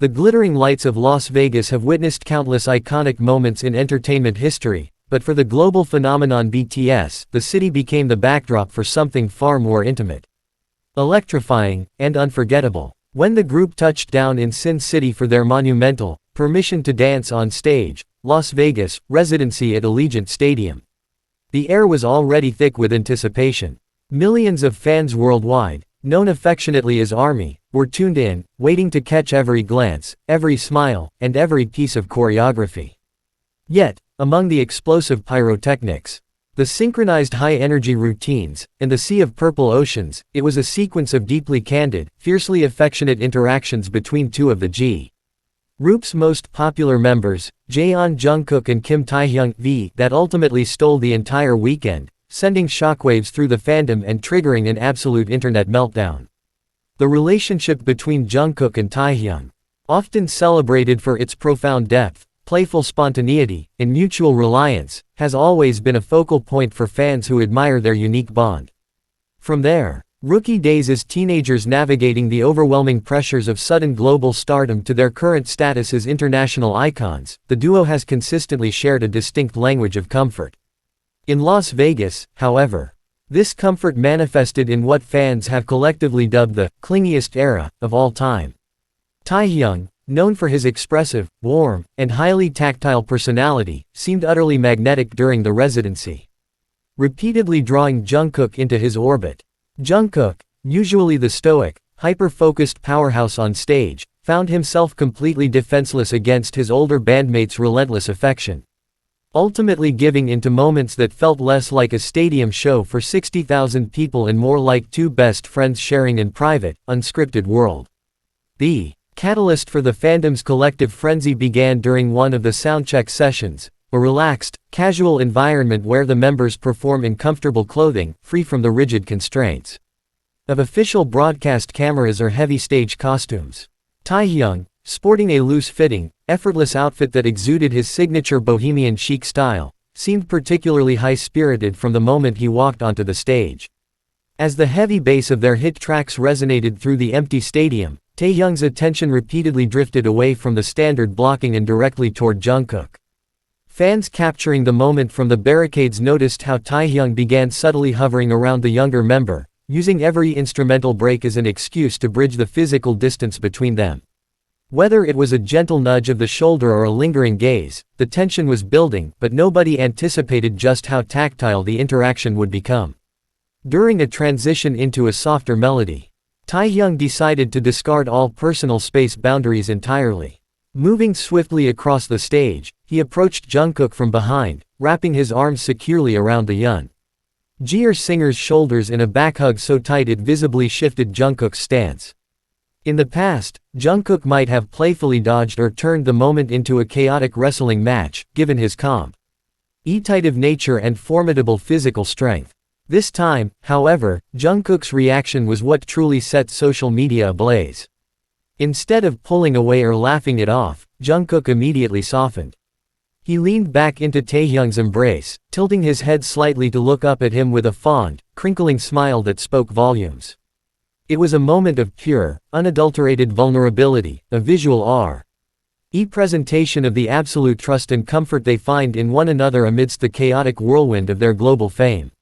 The glittering lights of Las Vegas have witnessed countless iconic moments in entertainment history, but for the global phenomenon BTS, the city became the backdrop for something far more intimate, electrifying, and unforgettable. When the group touched down in Sin City for their monumental, Permission to Dance on Stage, Las Vegas, residency at Allegiant Stadium, the air was already thick with anticipation. Millions of fans worldwide, known affectionately as ARMY, were tuned in, waiting to catch every glance, every smile, and every piece of choreography. Yet, among the explosive pyrotechnics, the synchronized high-energy routines, and the sea of purple oceans, it was a sequence of deeply candid, fiercely affectionate interactions between two of the group's most popular members, Jungkook and Kim Taehyung, that ultimately stole the entire weekend, sending shockwaves through the fandom and triggering an absolute internet meltdown. The relationship between Jungkook and Taehyung, often celebrated for its profound depth, playful spontaneity, and mutual reliance, has always been a focal point for fans who admire their unique bond. From their rookie days as teenagers navigating the overwhelming pressures of sudden global stardom to their current status as international icons, the duo has consistently shared a distinct language of comfort. In Las Vegas, however, this comfort manifested in what fans have collectively dubbed the clingiest era of all time. Taehyung, known for his expressive, warm, and highly tactile personality, seemed utterly magnetic during the residency, repeatedly drawing Jungkook into his orbit. Jungkook, usually the stoic, hyper-focused powerhouse on stage, found himself completely defenseless against his older bandmates' relentless affection, ultimately giving into moments that felt less like a stadium show for 60,000 people and more like two best friends sharing an private, unscripted world. The catalyst for the fandom's collective frenzy began during one of the soundcheck sessions, a relaxed, casual environment where the members perform in comfortable clothing, free from the rigid constraints of official broadcast cameras or heavy stage costumes. Taehyung, sporting a loose-fitting, effortless outfit that exuded his signature bohemian chic style, seemed particularly high-spirited from the moment he walked onto the stage. As the heavy bass of their hit tracks resonated through the empty stadium, Taehyung's attention repeatedly drifted away from the standard blocking and directly toward Jungkook. Fans capturing the moment from the barricades noticed how Taehyung began subtly hovering around the younger member, using every instrumental break as an excuse to bridge the physical distance between them. Whether it was a gentle nudge of the shoulder or a lingering gaze, the tension was building, but nobody anticipated just how tactile the interaction would become. During a transition into a softer melody, Taehyung decided to discard all personal space boundaries entirely. Moving swiftly across the stage, he approached Jungkook from behind, wrapping his arms securely around the young singer's shoulders in a back hug so tight it visibly shifted Jungkook's stance. In the past, Jungkook might have playfully dodged or turned the moment into a chaotic wrestling match, given his competitive nature and formidable physical strength. This time, however, Jungkook's reaction was what truly set social media ablaze. Instead of pulling away or laughing it off, Jungkook immediately softened. He leaned back into Taehyung's embrace, tilting his head slightly to look up at him with a fond, crinkling smile that spoke volumes. It was a moment of pure, unadulterated vulnerability, a visual presentation of the absolute trust and comfort they find in one another amidst the chaotic whirlwind of their global fame.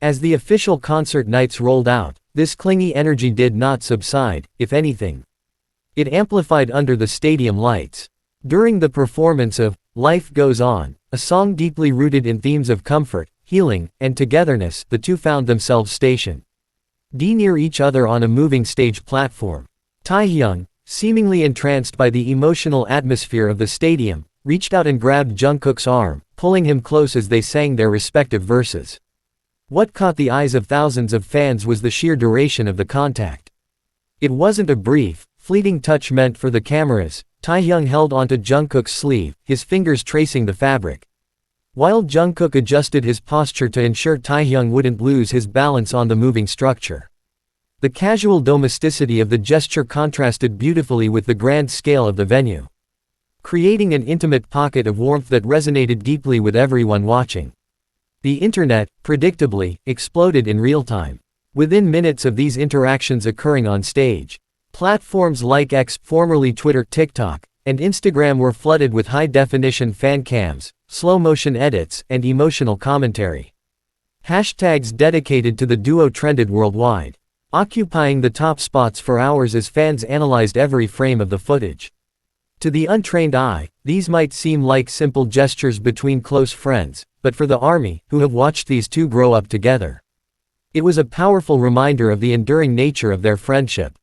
As the official concert nights rolled out, this clingy energy did not subside, if anything. It amplified under the stadium lights. During the performance of Life Goes On, a song deeply rooted in themes of comfort, healing, and togetherness, the two found themselves stationed near each other on a moving stage platform. Taehyung, seemingly entranced by the emotional atmosphere of the stadium, reached out and grabbed Jungkook's arm, pulling him close as they sang their respective verses. What caught the eyes of thousands of fans was the sheer duration of the contact. It wasn't a brief, fleeting touch meant for the cameras. Taehyung held onto Jungkook's sleeve, his fingers tracing the fabric, while Jungkook adjusted his posture to ensure Taehyung wouldn't lose his balance on the moving structure. The casual domesticity of the gesture contrasted beautifully with the grand scale of the venue, creating an intimate pocket of warmth that resonated deeply with everyone watching. The internet, predictably, exploded in real time. Within minutes of these interactions occurring on stage, Platforms like X, formerly Twitter, TikTok, and Instagram were flooded with high-definition fan cams, slow-motion edits, and emotional commentary. Hashtags dedicated to the duo trended worldwide, occupying the top spots for hours as fans analyzed every frame of the footage. To the untrained eye, these might seem like simple gestures between close friends, but for the ARMY, who have watched these two grow up together, it was a powerful reminder of the enduring nature of their friendship.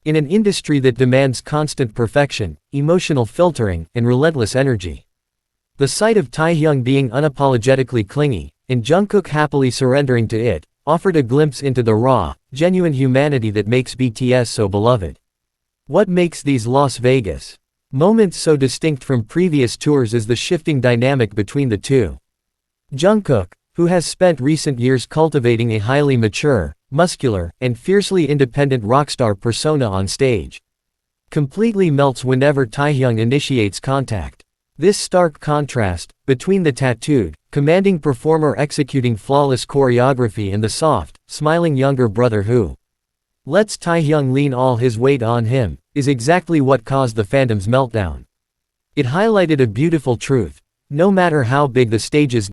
In an industry that demands constant perfection, emotional filtering, and relentless energy, the sight of Taehyung being unapologetically clingy, and Jungkook happily surrendering to it, offered a glimpse into the raw, genuine humanity that makes BTS so beloved. What makes these Las Vegas moments so distinct from previous tours is the shifting dynamic between the two. Jungkook, who has spent recent years cultivating a highly mature, muscular, and fiercely independent rockstar persona on stage, completely melts whenever Taehyung initiates contact. This stark contrast, between the tattooed, commanding performer executing flawless choreography and the soft, smiling younger brother who lets Taehyung lean all his weight on him, is exactly what caused the fandom's meltdown. It highlighted a beautiful truth: no matter how big the stage is,